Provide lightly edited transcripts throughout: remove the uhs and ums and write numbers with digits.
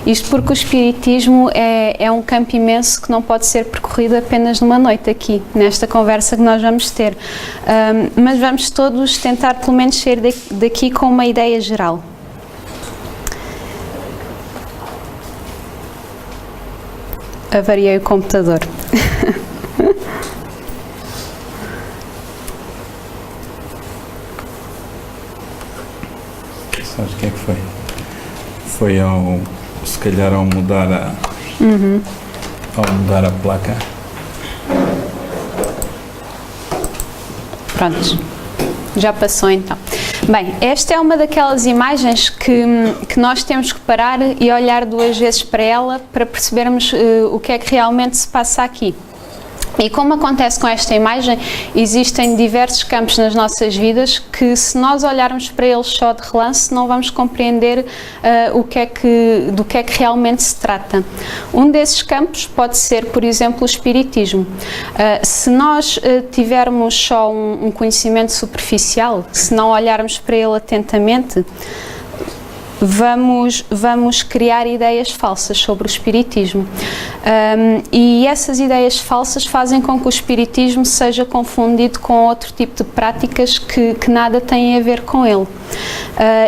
Isto porque o espiritismo é um campo imenso que não pode ser percorrido apenas numa noite aqui, nesta conversa que nós vamos ter. Mas vamos todos tentar pelo menos sair daqui com uma ideia geral. Avariei o computador. Sabes o que é que foi? Foi se calhar ao mudar a placa. Prontos, já passou então. Bem, esta é uma daquelas imagens que nós temos que parar e olhar duas vezes para ela para percebermos o que é que realmente se passa aqui. E como acontece com esta imagem, existem diversos campos nas nossas vidas que, se nós olharmos para eles só de relance, não vamos compreender do que é que realmente se trata. Um desses campos pode ser, por exemplo, o espiritismo. Se nós tivermos só um conhecimento superficial, se não olharmos para ele atentamente, vamos criar ideias falsas sobre o espiritismo. E essas ideias falsas fazem com que o espiritismo seja confundido com outro tipo de práticas que nada têm a ver com ele.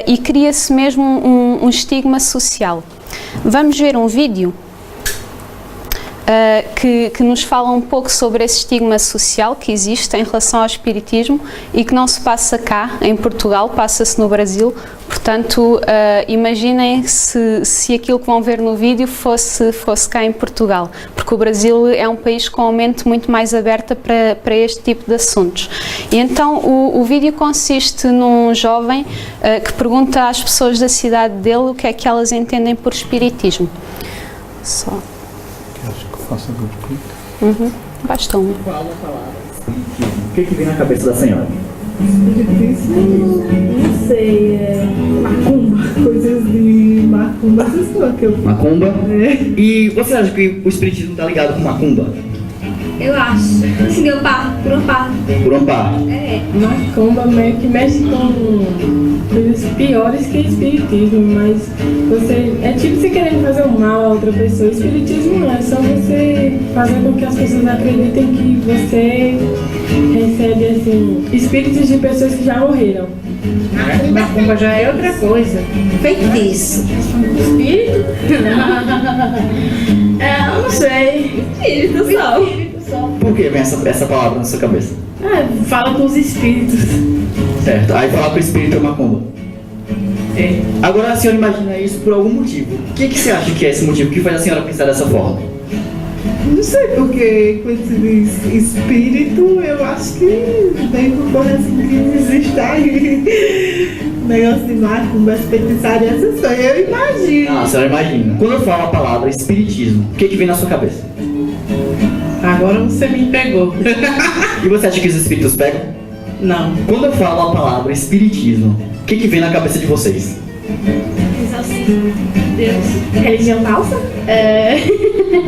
E cria-se mesmo um estigma social. Vamos ver um vídeo que nos fala um pouco sobre esse estigma social que existe em relação ao espiritismo e que não se passa cá, em Portugal, passa-se no Brasil. Portanto, imaginem se aquilo que vão ver no vídeo fosse cá em Portugal, porque o Brasil é um país com uma mente muito mais aberta para este tipo de assuntos. E então o vídeo consiste num jovem que pergunta às pessoas da cidade dele o que é que elas entendem por espiritismo. Só. Acho que faça duplo clique. Basta um. Qual a palavra? O que vem na cabeça da senhora? Espiritismo, não sei, macumba, coisas de macumba, essas coisas que eu... Macumba? É. E você acha que o espiritismo está ligado com macumba? Eu acho. Sim, eu paro, por um par. Por uma parte. É. Macumba meio que mexe com coisas piores que espiritismo, mas você... É tipo você querendo fazer um mal a outra pessoa. Espiritismo não, é só você fazer com que as pessoas acreditem que você recebe, assim, espíritos de pessoas que já morreram. Macumba já é outra coisa. Feitiço. Espírito? Eu não sei. Espírito só. Por que vem essa palavra na sua cabeça? Fala com os espíritos. Certo. Aí falar com o espírito é macumba. É. Agora a senhora imagina isso por algum motivo. O que você acha que é esse motivo? O que faz a senhora pensar dessa forma? Não sei porque quando se diz espírito, eu acho que vem por coisa assim que existe aí. Negócio de macumba, feitiçaria, essas coisas, eu imagino. A senhora imagina. Quando eu falo a palavra espiritismo, o que vem na sua cabeça? Agora você me pegou. E você acha que os espíritos pegam? Não. Quando eu falo a palavra espiritismo, o que vem na cabeça de vocês? Exorcismo. Deus. Religião falsa?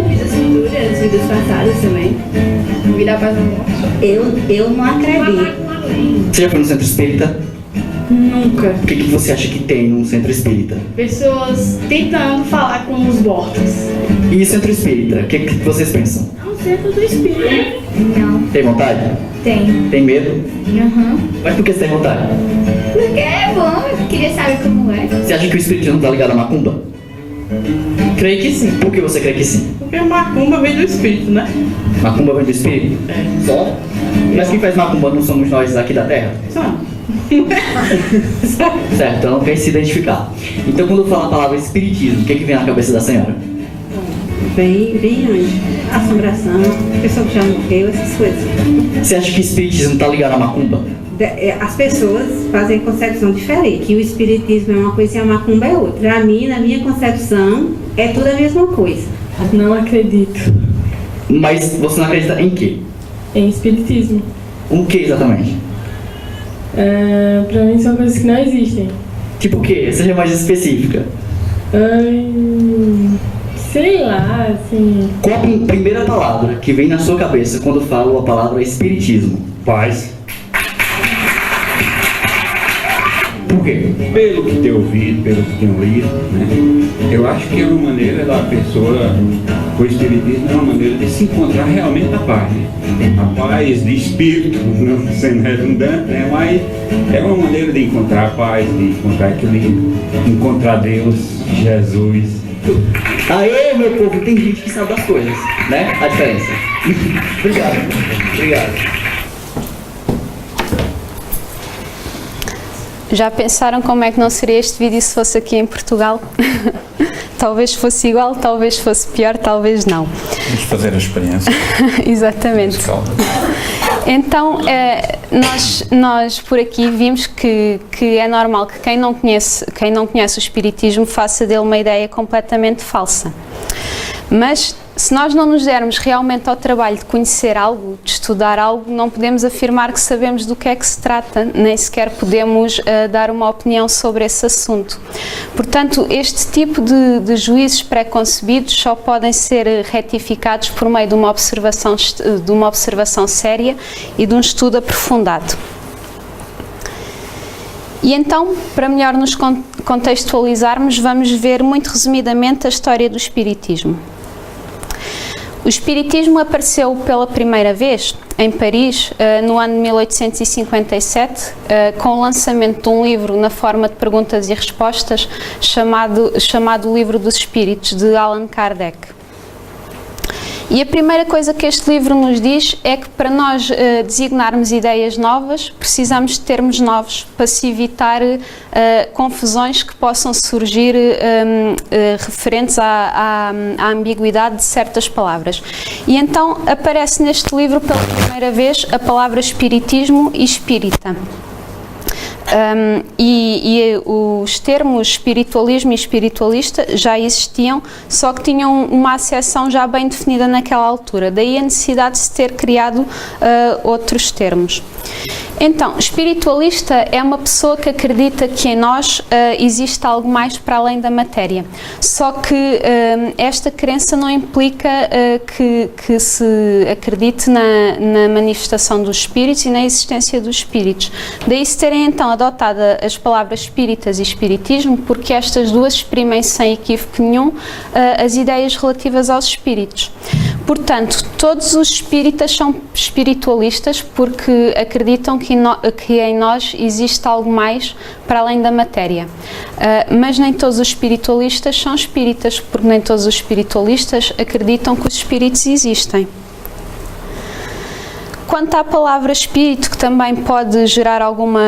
Vidas futuras, vidas passadas também. Vida após a morte. Eu não acredito. Você já foi no centro espírita? Nunca. O que você acha que tem num centro espírita? Pessoas tentando falar com os mortos. E centro espírita, o que vocês pensam? É um centro do espírito. Não. Tem vontade? Tem. Tem medo? Aham. Mas por que você tem vontade? Porque é bom, eu queria saber como é. Você acha que o espiritismo está ligado à macumba? Creio que sim. Por que você crê que sim? Porque macumba vem do espírito, né? Macumba vem do espírito? É. Só? Mas quem faz macumba não somos nós aqui da Terra? Só. Certo, então não quer se identificar. Então quando eu falo a palavra espiritismo, o que vem na cabeça da senhora? Bem anjo, assombração, pessoa que já morreu, essas coisas. Você acha que o espiritismo está ligado à macumba? As pessoas fazem concepção diferente, que o espiritismo é uma coisa e a macumba é outra. Pra mim, na minha concepção, é tudo a mesma coisa. Não acredito Mas você não acredita em quê? em espiritismo. O que exatamente? Pra mim são coisas que não existem. Tipo o quê? Seja mais específica. Sei lá, assim... Qual a primeira palavra que vem na sua cabeça quando eu falo a palavra espiritismo? Paz. Por quê? Pelo que tenho ouvido, pelo que tenho lido, né? Eu acho que é uma maneira da pessoa, o Espiritismo é uma maneira de se encontrar realmente a paz, né? A paz de espírito, não sendo redundante, né? Mas é uma maneira de encontrar a paz, de encontrar equilíbrio, encontrar Deus, Jesus. Aê, meu povo, tem gente que sabe das coisas, né? A diferença. Obrigado. Obrigado. Já pensaram como é que não seria este vídeo se fosse aqui em Portugal? Talvez fosse igual, talvez fosse pior, talvez não. Vamos fazer a experiência. Exatamente. Então, nós por aqui vimos que é normal que quem não conhece o Espiritismo faça dele uma ideia completamente falsa. Mas, se nós não nos dermos realmente ao trabalho de conhecer algo, de estudar algo, não podemos afirmar que sabemos do que é que se trata, nem sequer podemos dar uma opinião sobre esse assunto. Portanto, este tipo de juízos pré-concebidos só podem ser retificados por meio de uma observação séria e de um estudo aprofundado. E então, para melhor nos contextualizarmos, vamos ver muito resumidamente a história do Espiritismo. O Espiritismo apareceu pela primeira vez em Paris no ano de 1857 com o lançamento de um livro na forma de perguntas e respostas chamado Livro dos Espíritos, de Allan Kardec. E a primeira coisa que este livro nos diz é que para nós designarmos ideias novas, precisamos de termos novos, para se evitar confusões que possam surgir referentes à ambiguidade de certas palavras. E então aparece neste livro pela primeira vez a palavra espiritismo e espírita. E os termos espiritualismo e espiritualista já existiam, só que tinham uma acessão já bem definida naquela altura, daí a necessidade de se ter criado outros termos. Então, espiritualista é uma pessoa que acredita que em nós existe algo mais para além da matéria, só que esta crença não implica que se acredite na manifestação dos espíritos e na existência dos espíritos. Daí se terem então adotado as palavras espíritas e espiritismo, porque estas duas exprimem sem equívoco nenhum as ideias relativas aos espíritos. Portanto, todos os espíritas são espiritualistas porque acreditam que em nós existe algo mais para além da matéria. Mas nem todos os espiritualistas são espíritas, porque nem todos os espiritualistas acreditam que os espíritos existem. Quanto à palavra espírito, que também pode gerar alguma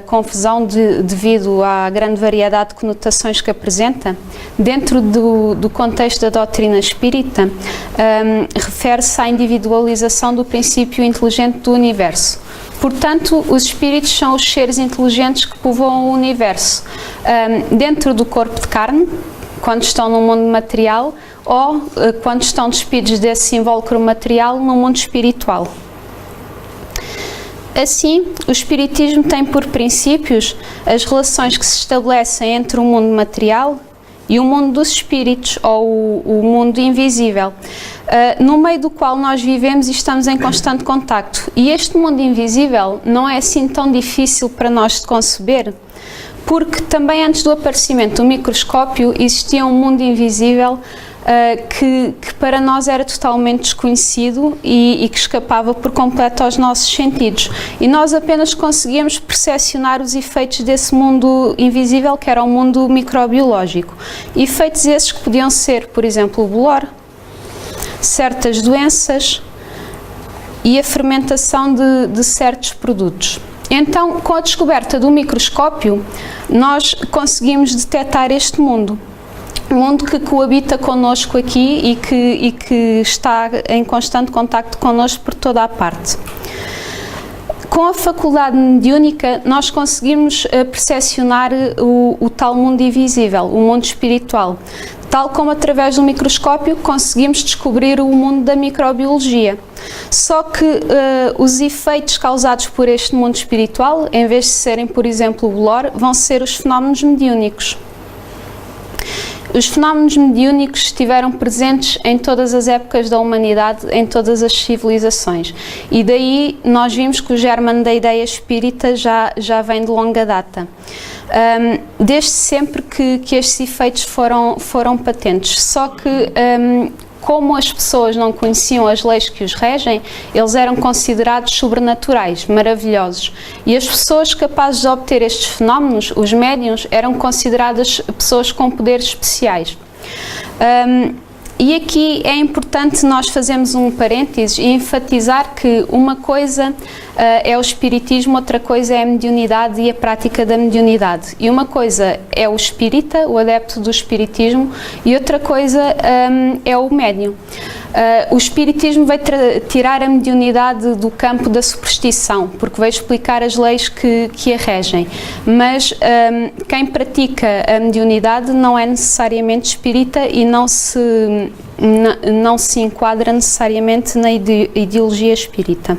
confusão devido à grande variedade de conotações que apresenta, dentro do contexto da doutrina espírita, refere-se à individualização do princípio inteligente do universo. Portanto, os espíritos são os seres inteligentes que povoam o universo, dentro do corpo de carne, quando estão no mundo material, ou quando estão despidos desse invólucro material no mundo espiritual. Assim, o Espiritismo tem por princípios as relações que se estabelecem entre o mundo material e o mundo dos espíritos, ou o mundo invisível, no meio do qual nós vivemos e estamos em constante contacto. E este mundo invisível não é assim tão difícil para nós de conceber, porque também antes do aparecimento do microscópio existia um mundo invisível que para nós era totalmente desconhecido e que escapava por completo aos nossos sentidos. E nós apenas conseguíamos percepcionar os efeitos desse mundo invisível, que era o mundo microbiológico. Efeitos esses que podiam ser, por exemplo, o bolor, certas doenças e a fermentação de certos produtos. Então, com a descoberta do microscópio, nós conseguimos detectar este mundo. Um mundo que coabita connosco aqui e que está em constante contacto connosco por toda a parte. Com a faculdade mediúnica, nós conseguimos percepcionar o tal mundo invisível, o mundo espiritual, tal como através do microscópio conseguimos descobrir o mundo da microbiologia. Só que os efeitos causados por este mundo espiritual, em vez de serem, por exemplo, o bolor, vão ser os fenómenos mediúnicos. Os fenómenos mediúnicos estiveram presentes em todas as épocas da humanidade, em todas as civilizações. E daí nós vimos que o germe da ideia espírita já vem de longa data. Desde sempre que estes efeitos foram patentes. Só que, como as pessoas não conheciam as leis que os regem, eles eram considerados sobrenaturais, maravilhosos. E as pessoas capazes de obter estes fenómenos, os médiuns, eram consideradas pessoas com poderes especiais. E aqui é importante nós fazermos um parênteses e enfatizar que uma coisa é o espiritismo, outra coisa é a mediunidade e a prática da mediunidade. E uma coisa é o espírita, o adepto do espiritismo, e outra coisa é o médium. O espiritismo veio tirar a mediunidade do campo da superstição, porque veio explicar as leis que a regem. Mas quem pratica a mediunidade não é necessariamente espírita e não se enquadra necessariamente na ideologia espírita.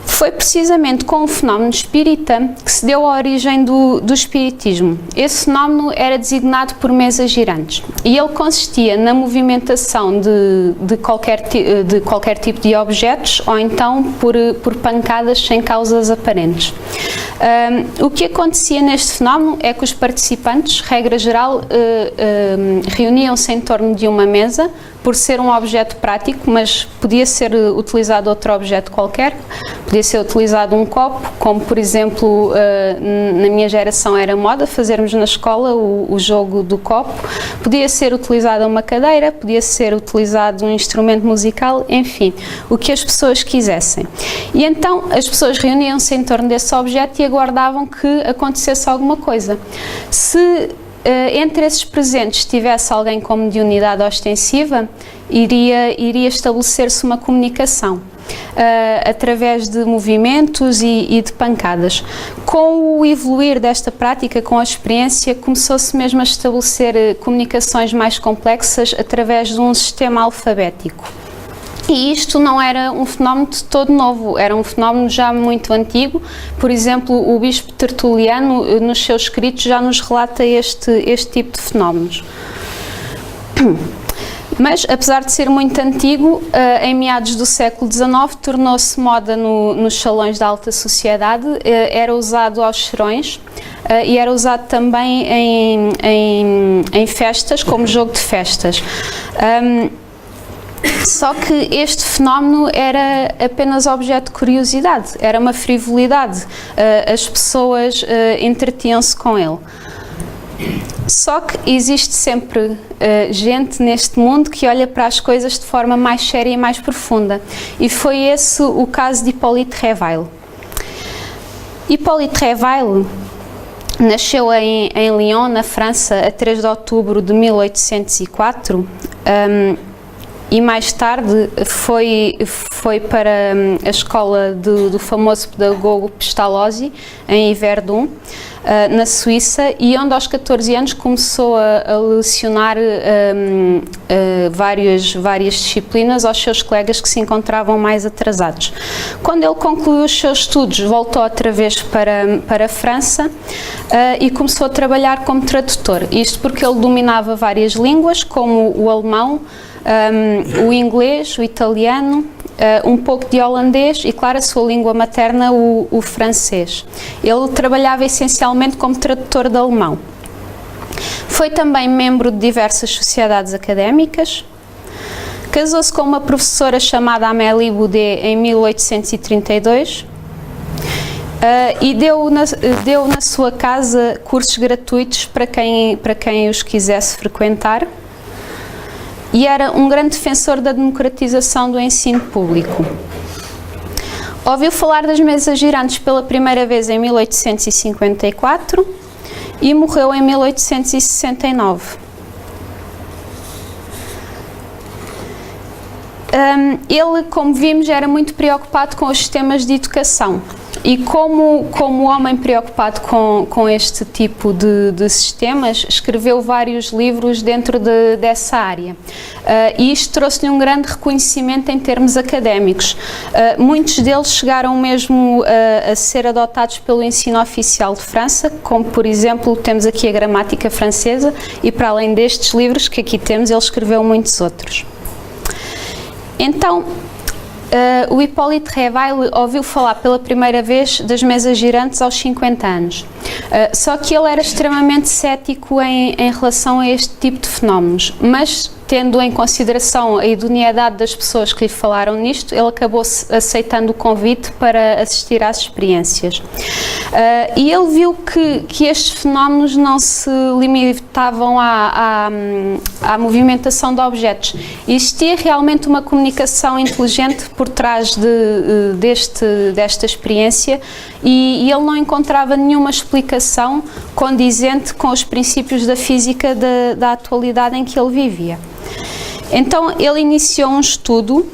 Foi precisamente com o fenómeno espírita que se deu a origem do espiritismo. Esse fenómeno era designado por mesas girantes e ele consistia na movimentação de qualquer tipo de objetos ou então por pancadas sem causas aparentes. O que acontecia neste fenómeno é que os participantes, regra geral, reuniam-se em torno de uma mesa, por ser um objeto prático, mas podia ser utilizado outro objeto qualquer, podia ser utilizado um copo, como por exemplo na minha geração era moda fazermos na escola o jogo do copo, podia ser utilizada uma cadeira, podia ser utilizado um instrumento musical, enfim, o que as pessoas quisessem. E então as pessoas reuniam-se em torno desse objeto e aguardavam que acontecesse alguma coisa. Se entre esses presentes tivesse alguém com mediunidade ostensiva, iria estabelecer-se uma comunicação através de movimentos e de pancadas. Com o evoluir desta prática, com a experiência, começou-se mesmo a estabelecer comunicações mais complexas através de um sistema alfabético. E isto não era um fenómeno de todo novo, era um fenómeno já muito antigo. Por exemplo, o bispo Tertuliano, nos seus escritos, já nos relata este tipo de fenómenos. Mas, apesar de ser muito antigo, em meados do século XIX, tornou-se moda nos salões da alta sociedade, era usado aos serões e era usado também em festas, como jogo de festas. Só que este fenómeno era apenas objeto de curiosidade, era uma frivolidade, as pessoas entretinham-se com ele. Só que existe sempre gente neste mundo que olha para as coisas de forma mais séria e mais profunda, e foi esse o caso de Hippolyte Réveil. Hippolyte Réveil nasceu em Lyon, na França, a 3 de outubro de 1804, e mais tarde foi para a escola do famoso pedagogo Pestalozzi, em Yverdon, na Suíça, e onde aos 14 anos começou a lecionar várias disciplinas aos seus colegas que se encontravam mais atrasados. Quando ele concluiu os seus estudos, voltou outra vez para a França e começou a trabalhar como tradutor. Isto porque ele dominava várias línguas, como o alemão, o inglês, o italiano, um pouco de holandês e, claro, a sua língua materna, o francês. Ele trabalhava essencialmente como tradutor de alemão. Foi também membro de diversas sociedades académicas. Casou-se com uma professora chamada Amélie Boudet em 1832 e deu na sua casa cursos gratuitos para quem os quisesse frequentar. E era um grande defensor da democratização do ensino público. Ouviu falar das mesas girantes pela primeira vez em 1854 e morreu em 1869. Ele, como vimos, era muito preocupado com os sistemas de educação. E como homem preocupado com este tipo de sistemas, escreveu vários livros dentro dessa área. E isto trouxe-lhe um grande reconhecimento em termos académicos. Muitos deles chegaram mesmo a ser adotados pelo ensino oficial de França, como por exemplo temos aqui a gramática francesa, e para além destes livros que aqui temos, ele escreveu muitos outros. Então, o Hippolyte Reveil ouviu falar pela primeira vez das mesas girantes aos 50 anos. Só que ele era extremamente cético em relação a este tipo de fenómenos, mas tendo em consideração a idoneidade das pessoas que lhe falaram nisto, ele acabou aceitando o convite para assistir às experiências. E ele viu que estes fenómenos não se limitavam à movimentação de objetos. Existia realmente uma comunicação inteligente por trás desta experiência, e ele não encontrava nenhuma explicação condizente com os princípios da física da atualidade em que ele vivia. Então ele iniciou um estudo,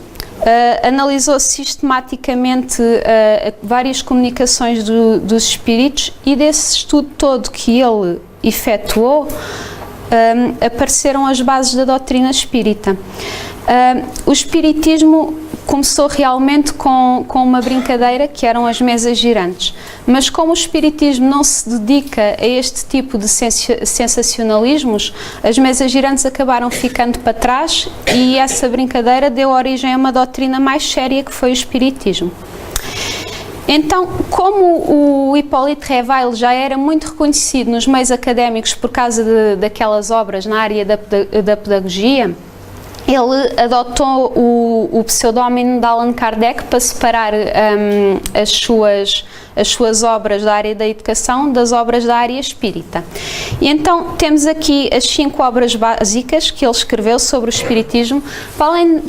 analisou sistematicamente várias comunicações dos espíritos, e desse estudo todo que ele efetuou, apareceram as bases da doutrina espírita. O espiritismo começou realmente com uma brincadeira, que eram as mesas girantes, mas como o espiritismo não se dedica a este tipo de sensacionalismos, as mesas girantes acabaram ficando para trás, e essa brincadeira deu origem a uma doutrina mais séria, que foi o espiritismo. Então, como o Hippolyte Reveil já era muito reconhecido nos meios académicos por causa daquelas obras na área da pedagogia, ele adotou o pseudónimo de Allan Kardec para separar as suas obras da área da educação das obras da área espírita. E então temos aqui as 5 obras básicas que ele escreveu sobre o espiritismo.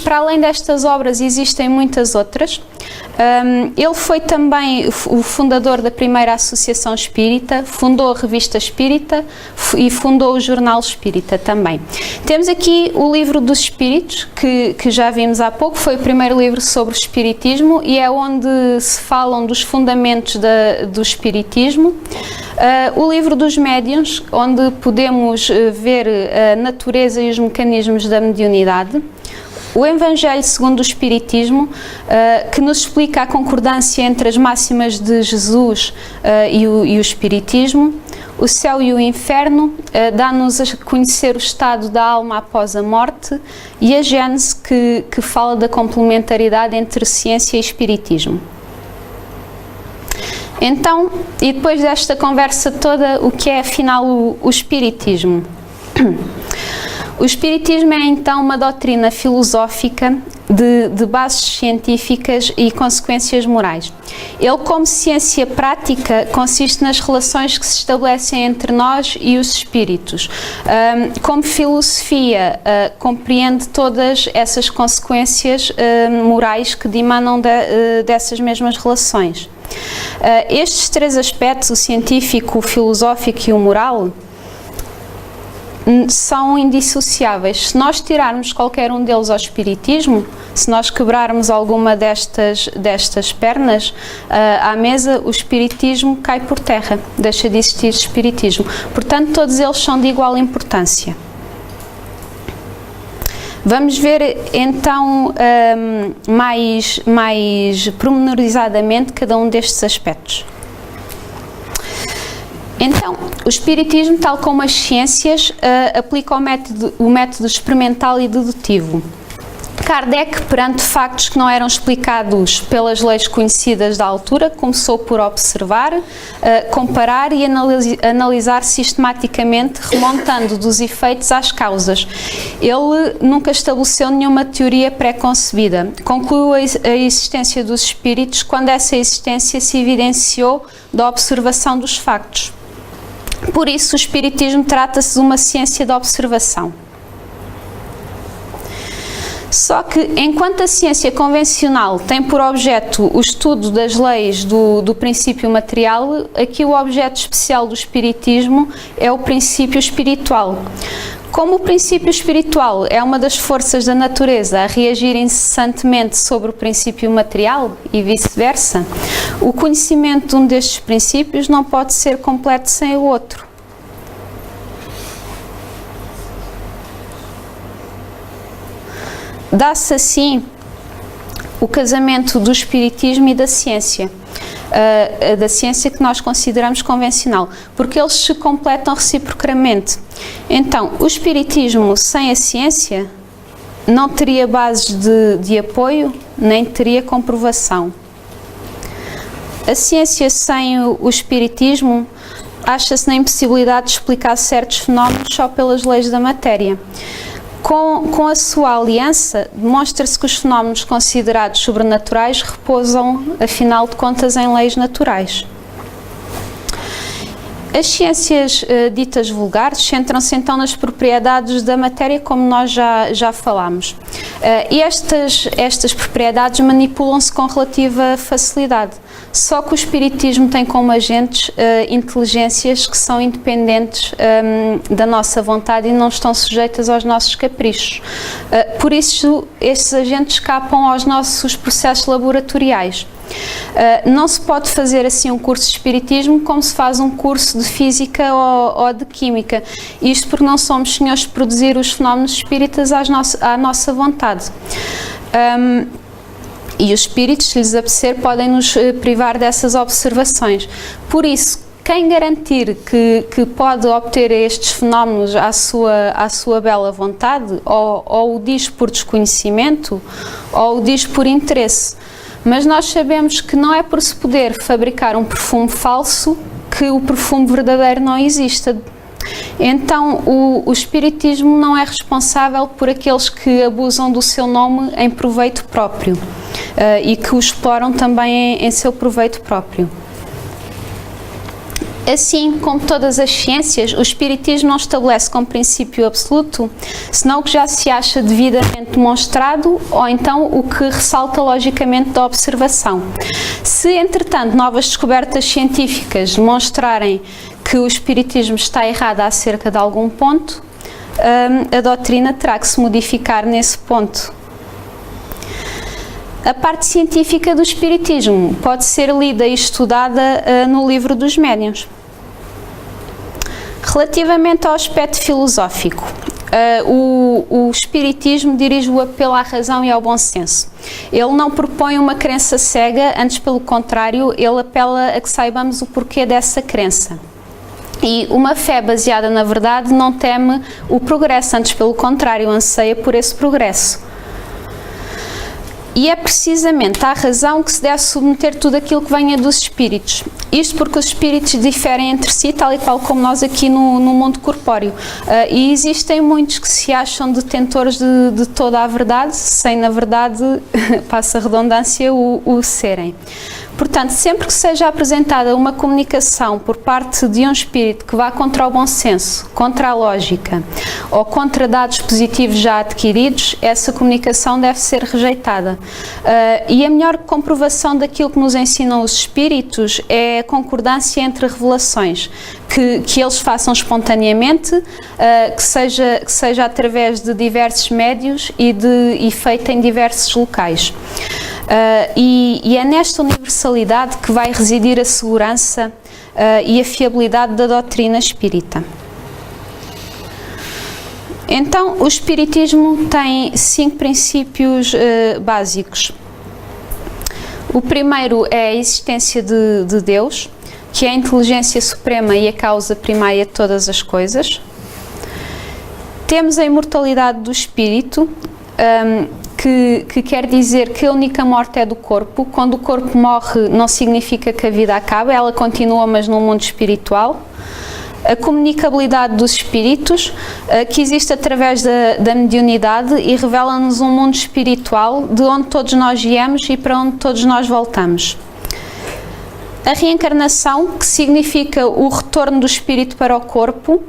Para além destas obras existem muitas outras. Ele foi também o fundador da primeira Associação Espírita, fundou a Revista Espírita e fundou o Jornal Espírita também. Temos aqui o Livro dos Espíritos, que já vimos há pouco, foi o primeiro livro sobre o Espiritismo, e é onde se falam dos fundamentos do Espiritismo. O Livro dos Médiuns, onde podemos ver a natureza e os mecanismos da mediunidade. O Evangelho segundo o Espiritismo, que nos explica a concordância entre as máximas de Jesus e o Espiritismo. O Céu e o Inferno, dá-nos a conhecer o estado da alma após a morte. E a Gênese, que fala da complementaridade entre ciência e Espiritismo. Então, e depois desta conversa toda, o que é afinal o Espiritismo? O Espiritismo é então uma doutrina filosófica de bases científicas e consequências morais. Ele, como ciência prática, consiste nas relações que se estabelecem entre nós e os espíritos. Como filosofia, compreende todas essas consequências morais que dimanam dessas mesmas relações. Estes 3 aspectos, o científico, o filosófico e o moral, são indissociáveis. Se nós tirarmos qualquer um deles ao espiritismo, se nós quebrarmos alguma destas pernas à mesa, o espiritismo cai por terra, deixa de existir espiritismo. Portanto, todos eles são de igual importância. Vamos ver então mais pormenorizadamente cada um destes aspectos. Então, o Espiritismo, tal como as ciências, aplica o método experimental e dedutivo. Kardec, perante factos que não eram explicados pelas leis conhecidas da altura, começou por observar, comparar e analisar sistematicamente, remontando dos efeitos às causas. Ele nunca estabeleceu nenhuma teoria pré-concebida. Concluiu a existência dos espíritos quando essa existência se evidenciou da observação dos factos. Por isso, o Espiritismo trata-se de uma ciência de observação. Só que, enquanto a ciência convencional tem por objeto o estudo das leis do princípio material, aqui o objeto especial do Espiritismo é o princípio espiritual. Como o princípio espiritual é uma das forças da natureza a reagir incessantemente sobre o princípio material e vice-versa, o conhecimento de um destes princípios não pode ser completo sem o outro. Dá-se assim o casamento do espiritismo e da ciência que nós consideramos convencional, porque eles se completam reciprocamente. Então, o espiritismo sem a ciência não teria bases de apoio, nem teria comprovação. A ciência sem o espiritismo acha-se na impossibilidade de explicar certos fenómenos só pelas leis da matéria. Com a sua aliança, demonstra-se que os fenómenos considerados sobrenaturais repousam, afinal de contas, em leis naturais. As ciências ditas vulgares centram-se então nas propriedades da matéria, como nós já falámos. E estas propriedades manipulam-se com relativa facilidade. Só que o espiritismo tem como agentes inteligências que são independentes da nossa vontade e não estão sujeitas aos nossos caprichos. Por isso, estes agentes escapam aos nossos processos laboratoriais. Não se pode fazer assim um curso de espiritismo como se faz um curso de física ou de química. Isto porque não somos senhores de produzir os fenómenos espíritas à nossa vontade. E os espíritos, se lhes apetecer, podem nos privar dessas observações. Por isso, quem garantir que pode obter estes fenómenos à sua bela vontade, ou o diz por desconhecimento, ou o diz por interesse. Mas nós sabemos que não é por se poder fabricar um perfume falso que o perfume verdadeiro não exista. Então, o espiritismo não é responsável por aqueles que abusam do seu nome em proveito próprio e que o exploram também em seu proveito próprio. Assim como todas as ciências, o espiritismo não estabelece como princípio absoluto, senão o que já se acha devidamente demonstrado ou então o que ressalta logicamente da observação. Se, entretanto, novas descobertas científicas demonstrarem que o espiritismo está errado acerca de algum ponto, a doutrina terá que se modificar nesse ponto. A parte científica do espiritismo pode ser lida e estudada no livro dos médiuns. Relativamente ao aspecto filosófico, o espiritismo dirige o apelo à razão e ao bom senso. Ele não propõe uma crença cega, antes pelo contrário, ele apela a que saibamos o porquê dessa crença. E uma fé baseada na verdade não teme o progresso, antes pelo contrário, anseia por esse progresso. E é precisamente à razão que se deve submeter tudo aquilo que venha dos espíritos. Isto porque os espíritos diferem entre si, tal e qual como nós aqui no mundo corpóreo. E existem muitos que se acham detentores de toda a verdade, sem na verdade, passa a redundância, o serem. Portanto, sempre que seja apresentada uma comunicação por parte de um espírito que vá contra o bom senso, contra a lógica ou contra dados positivos já adquiridos, essa comunicação deve ser rejeitada. E a melhor comprovação daquilo que nos ensinam os espíritos é a concordância entre revelações, que eles façam espontaneamente, que seja através de diversos médios e feita em diversos locais. E é nesta universalidade que vai residir a segurança e a fiabilidade da doutrina espírita. Então, o espiritismo tem 5 princípios básicos. O primeiro é a existência de Deus, que é a inteligência suprema e a causa primária de todas as coisas. Temos a imortalidade do espírito, que quer dizer que a única morte é do corpo. Quando o corpo morre, não significa que a vida acaba, ela continua, mas no mundo espiritual. A comunicabilidade dos espíritos, que existe através da mediunidade e revela-nos um mundo espiritual de onde todos nós viemos e para onde todos nós voltamos. A reencarnação, que significa o retorno do espírito para o corpo,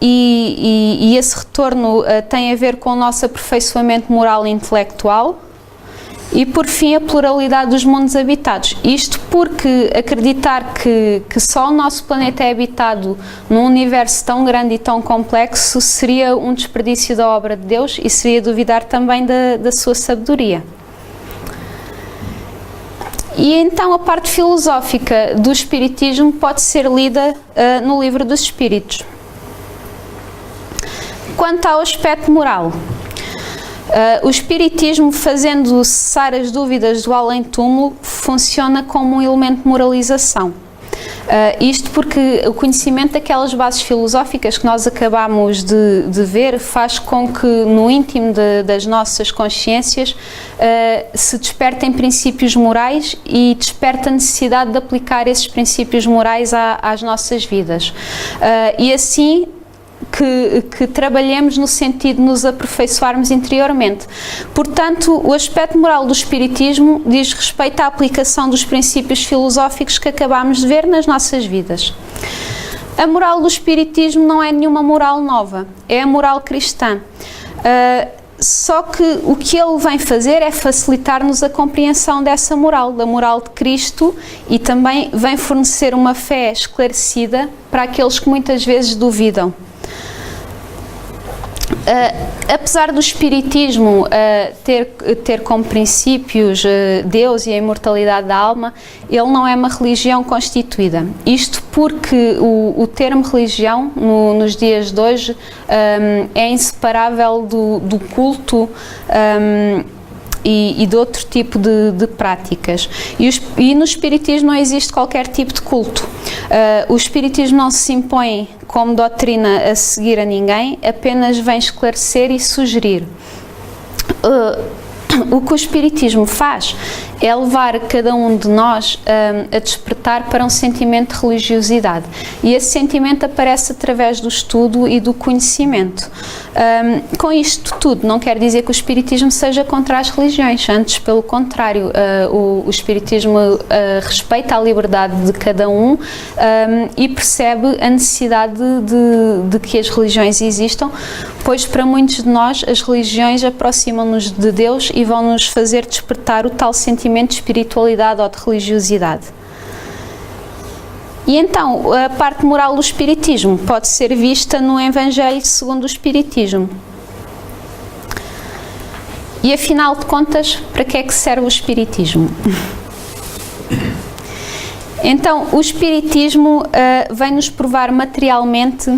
e esse retorno tem a ver com o nosso aperfeiçoamento moral e intelectual. E, por fim, a pluralidade dos mundos habitados. Isto porque acreditar que só o nosso planeta é habitado num universo tão grande e tão complexo seria um desperdício da obra de Deus e seria duvidar também da sua sabedoria. E então a parte filosófica do Espiritismo pode ser lida no Livro dos Espíritos. Quanto ao aspecto moral, o Espiritismo, fazendo cessar as dúvidas do além-túmulo, funciona como um elemento de moralização. Isto porque o conhecimento daquelas bases filosóficas que nós acabamos de ver faz com que no íntimo das nossas consciências se despertem princípios morais e desperta a necessidade de aplicar esses princípios morais às nossas vidas. E assim que trabalhemos no sentido de nos aperfeiçoarmos interiormente. Portanto, o aspecto moral do Espiritismo diz respeito à aplicação dos princípios filosóficos que acabamos de ver nas nossas vidas. A moral do Espiritismo não é nenhuma moral nova, é a moral cristã. Só que o que ele vem fazer é facilitar-nos a compreensão dessa moral, da moral de Cristo, e também vem fornecer uma fé esclarecida para aqueles que muitas vezes duvidam. Apesar do Espiritismo ter como princípios Deus e a imortalidade da alma, ele não é uma religião constituída. Isto porque o termo religião, nos dias de hoje, é inseparável do culto e de outro tipo de práticas. E no Espiritismo não existe qualquer tipo de culto. O Espiritismo não se impõe como doutrina a seguir a ninguém, apenas vem esclarecer e sugerir. O que o Espiritismo faz é levar cada um de nós a despertar para um sentimento de religiosidade. E esse sentimento aparece através do estudo e do conhecimento. Com isto tudo, não quer dizer que o Espiritismo seja contra as religiões, antes pelo contrário, o Espiritismo respeita a liberdade de cada um e percebe a necessidade de que as religiões existam, pois para muitos de nós as religiões aproximam-nos de Deus e vão-nos fazer despertar o tal sentimento de espiritualidade ou de religiosidade. E então, a parte moral do Espiritismo pode ser vista no Evangelho segundo o Espiritismo. E afinal de contas, para que é que serve o Espiritismo? Então, o Espiritismo vem-nos provar materialmente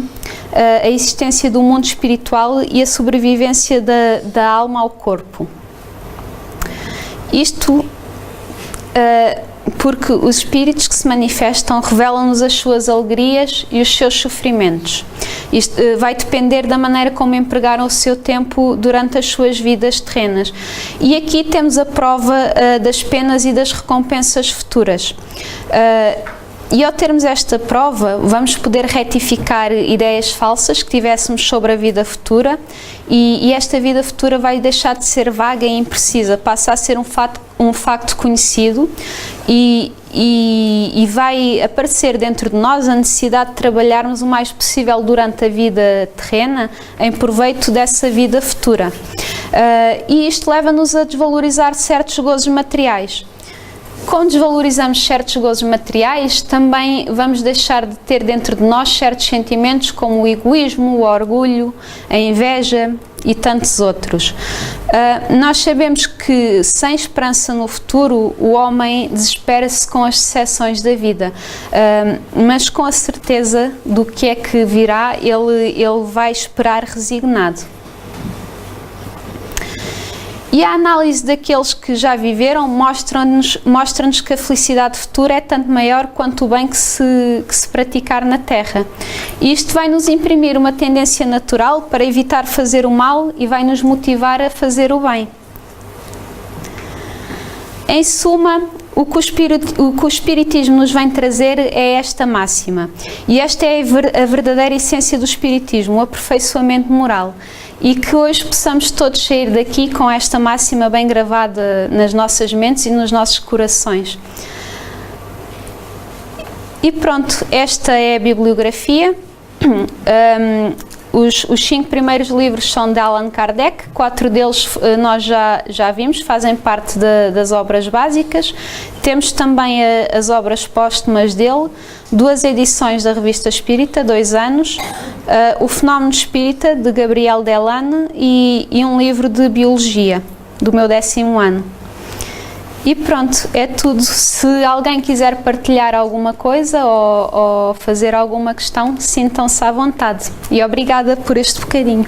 a existência do mundo espiritual e a sobrevivência da alma ao corpo. Isto porque os espíritos que se manifestam revelam-nos as suas alegrias e os seus sofrimentos. Isto vai depender da maneira como empregaram o seu tempo durante as suas vidas terrenas. E aqui temos a prova das penas e das recompensas futuras. E ao termos esta prova, vamos poder retificar ideias falsas que tivéssemos sobre a vida futura, e esta vida futura vai deixar de ser vaga e imprecisa, passa a ser um facto conhecido, e vai aparecer dentro de nós a necessidade de trabalharmos o mais possível durante a vida terrena em proveito dessa vida futura. E isto leva-nos a desvalorizar certos gozos materiais. Quando desvalorizamos certos gozos materiais, também vamos deixar de ter dentro de nós certos sentimentos como o egoísmo, o orgulho, a inveja e tantos outros. Nós sabemos que, sem esperança no futuro, o homem desespera-se com as decepções da vida, mas com a certeza do que é que virá, ele vai esperar resignado. E a análise daqueles que já viveram mostra-nos que a felicidade futura é tanto maior quanto o bem que se praticar na Terra. E isto vai nos imprimir uma tendência natural para evitar fazer o mal e vai nos motivar a fazer o bem. Em suma, o que o Espiritismo nos vem trazer é esta máxima. E esta é a verdadeira essência do Espiritismo, o aperfeiçoamento moral. E que hoje possamos todos sair daqui com esta máxima bem gravada nas nossas mentes e nos nossos corações. E pronto, esta é a bibliografia. Os 5 primeiros livros são de Allan Kardec, 4 deles nós já vimos, fazem parte das obras básicas. Temos também as obras póstumas dele, 2 edições da Revista Espírita, 2 anos, o Fenómeno Espírita, de Gabriel Delane, e um livro de Biologia, do meu 10º ano. E pronto, é tudo. Se alguém quiser partilhar alguma coisa ou fazer alguma questão, sintam-se à vontade. E obrigada por este bocadinho.